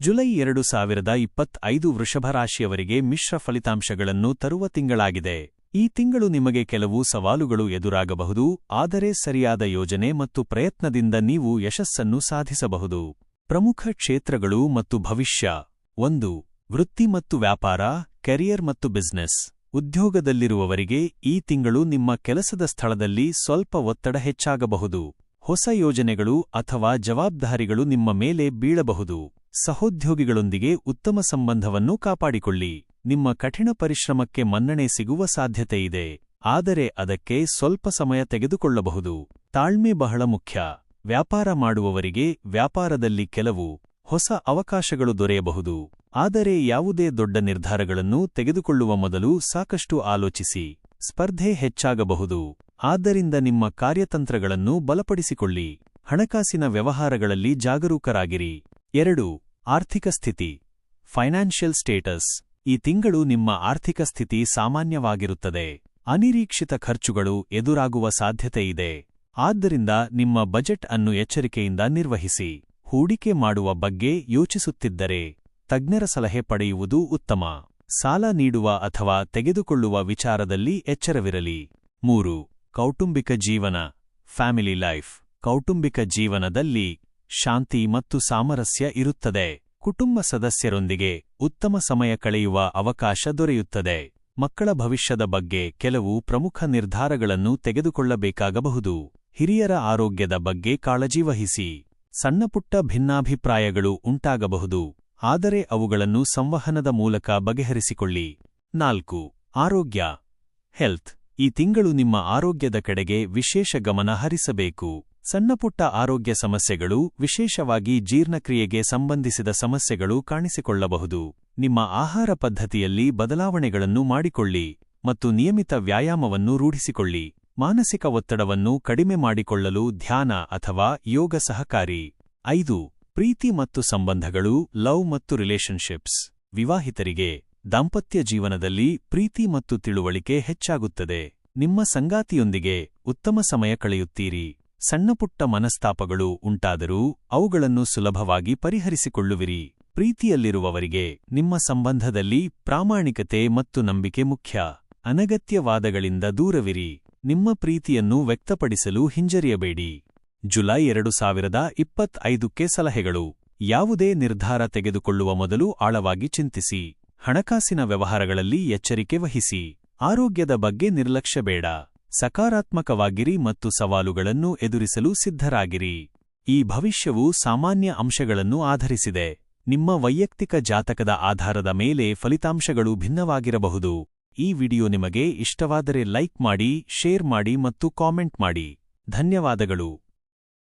July 2025 ವೃಷಭ ರಾಶಿಯವರಿಗೆ ಮಿಶ್ರ ಫಲಿತಾಂಶಗಳನ್ನು ತರುವ ತಿಂಗಳಾಗಿದೆ. ಈ ತಿಂಗಳು ನಿಮಗೆ ಕೆಲವು ಸವಾಲುಗಳು ಎದುರಾಗಬಹುದು, ಆದರೆ ಸರಿಯಾದ ಯೋಜನೆ ಮತ್ತು ಪ್ರಯತ್ನದಿಂದ ನೀವು ಯಶಸ್ಸನ್ನು ಸಾಧಿಸಬಹುದು. ಪ್ರಮುಖ ಕ್ಷೇತ್ರಗಳು ಮತ್ತು ಭವಿಷ್ಯ. 1. ವೃತ್ತಿ ಮತ್ತು ವ್ಯಾಪಾರ, ಕೆರಿಯರ್ ಮತ್ತು ಬಿಸಿನೆಸ್. ಉದ್ಯೋಗದಲ್ಲಿರುವವರಿಗೆ ಈ ತಿಂಗಳು ನಿಮ್ಮ ಕೆಲಸದ ಸ್ಥಳದಲ್ಲಿ ಸ್ವಲ್ಪ ಒತ್ತಡ ಹೆಚ್ಚಾಗಬಹುದು. ಹೊಸ ಯೋಜನೆಗಳು ಅಥವಾ ಜವಾಬ್ದಾರಿಗಳು ನಿಮ್ಮ ಮೇಲೆ ಬೀಳಬಹುದು. ಸಹೋದ್ಯೋಗಿಗಳೊಂದಿಗೆ ಉತ್ತಮ ಸಂಬಂಧವನ್ನು ಕಾಪಾಡಿಕೊಳ್ಳಿ. ನಿಮ್ಮ ಕಠಿಣ ಪರಿಶ್ರಮಕ್ಕೆ ಮನ್ನಣೆ ಸಿಗುವ ಸಾಧ್ಯತೆಯಿದೆ, ಆದರೆ ಅದಕ್ಕೆ ಸ್ವಲ್ಪ ಸಮಯ ತೆಗೆದುಕೊಳ್ಳಬಹುದು. ತಾಳ್ಮೆ ಬಹಳ ಮುಖ್ಯ. ವ್ಯಾಪಾರ ಮಾಡುವವರಿಗೆ ವ್ಯಾಪಾರದಲ್ಲಿ ಕೆಲವು ಹೊಸ ಅವಕಾಶಗಳು ದೊರೆಯಬಹುದು, ಆದರೆ ಯಾವುದೇ ದೊಡ್ಡ ನಿರ್ಧಾರಗಳನ್ನು ತೆಗೆದುಕೊಳ್ಳುವ ಮೊದಲು ಸಾಕಷ್ಟು ಆಲೋಚಿಸಿ. ಸ್ಪರ್ಧೆ ಹೆಚ್ಚಾಗಬಹುದು, ಆದ್ದರಿಂದ ನಿಮ್ಮ ಕಾರ್ಯತಂತ್ರಗಳನ್ನು ಬಲಪಡಿಸಿಕೊಳ್ಳಿ. ಹಣಕಾಸಿನ ವ್ಯವಹಾರಗಳಲ್ಲಿ ಜಾಗರೂಕರಾಗಿರಿ. 2. ಆರ್ಥಿಕ ಸ್ಥಿತಿ, ಫೈನಾನ್ಷಿಯಲ್ ಸ್ಟೇಟಸ್. ಈ ತಿಂಗಳು ನಿಮ್ಮ ಆರ್ಥಿಕ ಸ್ಥಿತಿ ಸಾಮಾನ್ಯವಾಗಿರುತ್ತದೆ. ಅನಿರೀಕ್ಷಿತ ಖರ್ಚುಗಳು ಎದುರಾಗುವ ಸಾಧ್ಯತೆಯಿದೆ, ಆದ್ದರಿಂದ ನಿಮ್ಮ ಬಜೆಟ್ ಅನ್ನು ಎಚ್ಚರಿಕೆಯಿಂದ ನಿರ್ವಹಿಸಿ. ಹೂಡಿಕೆ ಮಾಡುವ ಬಗ್ಗೆ ಯೋಚಿಸುತ್ತಿದ್ದರೆ ತಜ್ಞರ ಸಲಹೆ ಪಡೆಯುವುದು ಉತ್ತಮ. ಸಾಲ ನೀಡುವ ಅಥವಾ ತೆಗೆದುಕೊಳ್ಳುವ ವಿಚಾರದಲ್ಲಿ ಎಚ್ಚರವಿರಲಿ. 3. ಕೌಟುಂಬಿಕ ಜೀವನ, ಫ್ಯಾಮಿಲಿ ಲೈಫ್. ಕೌಟುಂಬಿಕ ಜೀವನದಲ್ಲಿ ಶಾಂತಿ ಮತ್ತು ಸಾಮರಸ್ಯ ಇರುತ್ತದೆ. ಕುಟುಂಬ ಸದಸ್ಯರೊಂದಿಗೆ ಉತ್ತಮ ಸಮಯ ಕಳೆಯುವ ಅವಕಾಶ ದೊರೆಯುತ್ತದೆ. ಮಕ್ಕಳ ಭವಿಷ್ಯದ ಬಗ್ಗೆ ಕೆಲವು ಪ್ರಮುಖ ನಿರ್ಧಾರಗಳನ್ನು ತೆಗೆದುಕೊಳ್ಳಬೇಕಾಗಬಹುದು. ಹಿರಿಯರ ಆರೋಗ್ಯದ ಬಗ್ಗೆ ಕಾಳಜಿ ವಹಿಸಿ. ಸಣ್ಣಪುಟ್ಟ ಭಿನ್ನಾಭಿಪ್ರಾಯಗಳು ಉಂಟಾಗಬಹುದು, ಆದರೆ ಅವುಗಳನ್ನು ಸಂವಹನದ ಮೂಲಕ ಬಗೆಹರಿಸಿಕೊಳ್ಳಿ. 4. ಆರೋಗ್ಯ, ಹೆಲ್ತ್. ಈ ತಿಂಗಳು ನಿಮ್ಮ ಆರೋಗ್ಯದ ಕಡೆಗೆ ವಿಶೇಷ ಗಮನ ಹರಿಸಬೇಕು. ಸಣ್ಣಪುಟ್ಟ ಆರೋಗ್ಯ ಸಮಸ್ಯೆಗಳು, ವಿಶೇಷವಾಗಿ ಜೀರ್ಣಕ್ರಿಯೆಗೆ ಸಂಬಂಧಿಸಿದ ಸಮಸ್ಯೆಗಳು ಕಾಣಿಸಿಕೊಳ್ಳಬಹುದು. ನಿಮ್ಮ ಆಹಾರ ಪದ್ಧತಿಯಲ್ಲಿ ಬದಲಾವಣೆಗಳನ್ನು ಮಾಡಿಕೊಳ್ಳಿ ಮತ್ತು ನಿಯಮಿತ ವ್ಯಾಯಾಮವನ್ನು ರೂಢಿಸಿಕೊಳ್ಳಿ. ಮಾನಸಿಕ ಒತ್ತಡವನ್ನು ಕಡಿಮೆ ಮಾಡಿಕೊಳ್ಳಲು ಧ್ಯಾನ ಅಥವಾ ಯೋಗ ಸಹಕಾರಿ. 5. ಪ್ರೀತಿ ಮತ್ತು ಸಂಬಂಧಗಳು, ಲವ್ ಮತ್ತು ರಿಲೇಶನ್ಶಿಪ್ಸ್. ವಿವಾಹಿತರಿಗೆ ದಾಂಪತ್ಯ ಜೀವನದಲ್ಲಿ ಪ್ರೀತಿ ಮತ್ತು ತಿಳುವಳಿಕೆ ಹೆಚ್ಚಾಗುತ್ತದೆ. ನಿಮ್ಮ ಸಂಗಾತಿಯೊಂದಿಗೆ ಉತ್ತಮ ಸಮಯ ಕಳೆಯುತ್ತೀರಿ. ಸಣ್ಣಪುಟ್ಟ ಮನಸ್ತಾಪಗಳು ಉಂಟಾದರೂ ಅವುಗಳನ್ನು ಸುಲಭವಾಗಿ ಪರಿಹರಿಸಿಕೊಳ್ಳುವಿರಿ. ಪ್ರೀತಿಯಲ್ಲಿರುವವರಿಗೆ ನಿಮ್ಮ ಸಂಬಂಧದಲ್ಲಿ ಪ್ರಾಮಾಣಿಕತೆ ಮತ್ತು ನಂಬಿಕೆ ಮುಖ್ಯ. ಅನಗತ್ಯ ವಾದಗಳಿಂದ ದೂರವಿರಿ. ನಿಮ್ಮ ಪ್ರೀತಿಯನ್ನು ವ್ಯಕ್ತಪಡಿಸಲು ಹಿಂಜರಿಯಬೇಡಿ. ಜುಲೈ 2025ಕ್ಕೆ ಸಲಹೆಗಳು. ಯಾವುದೇ ನಿರ್ಧಾರ ತೆಗೆದುಕೊಳ್ಳುವ ಮೊದಲು ಆಳವಾಗಿ ಚಿಂತಿಸಿ. ಹಣಕಾಸಿನ ವ್ಯವಹಾರಗಳಲ್ಲಿ ಎಚ್ಚರಿಕೆ ವಹಿಸಿ. ಆರೋಗ್ಯದ ಬಗ್ಗೆ ನಿರ್ಲಕ್ಷ್ಯ ಬೇಡ. ಸಕಾರಾತ್ಮಕವಾಗಿರಿ ಮತ್ತು ಸವಾಲುಗಳನ್ನು ಎದುರಿಸಲು ಸಿದ್ಧರಾಗಿರಿ. ಈ ಭವಿಷ್ಯವು ಸಾಮಾನ್ಯ ಅಂಶಗಳನ್ನು ಆಧರಿಸಿದೆ. ನಿಮ್ಮ ವೈಯಕ್ತಿಕ ಜಾತಕದ ಆಧಾರದ ಮೇಲೆ ಫಲಿತಾಂಶಗಳು ಭಿನ್ನವಾಗಿರಬಹುದು. ಈ ವಿಡಿಯೋ ನಿಮಗೆ ಇಷ್ಟವಾದರೆ ಲೈಕ್ ಮಾಡಿ, ಶೇರ್ ಮಾಡಿ ಮತ್ತು ಕಾಮೆಂಟ್ ಮಾಡಿ. ಧನ್ಯವಾದಗಳು.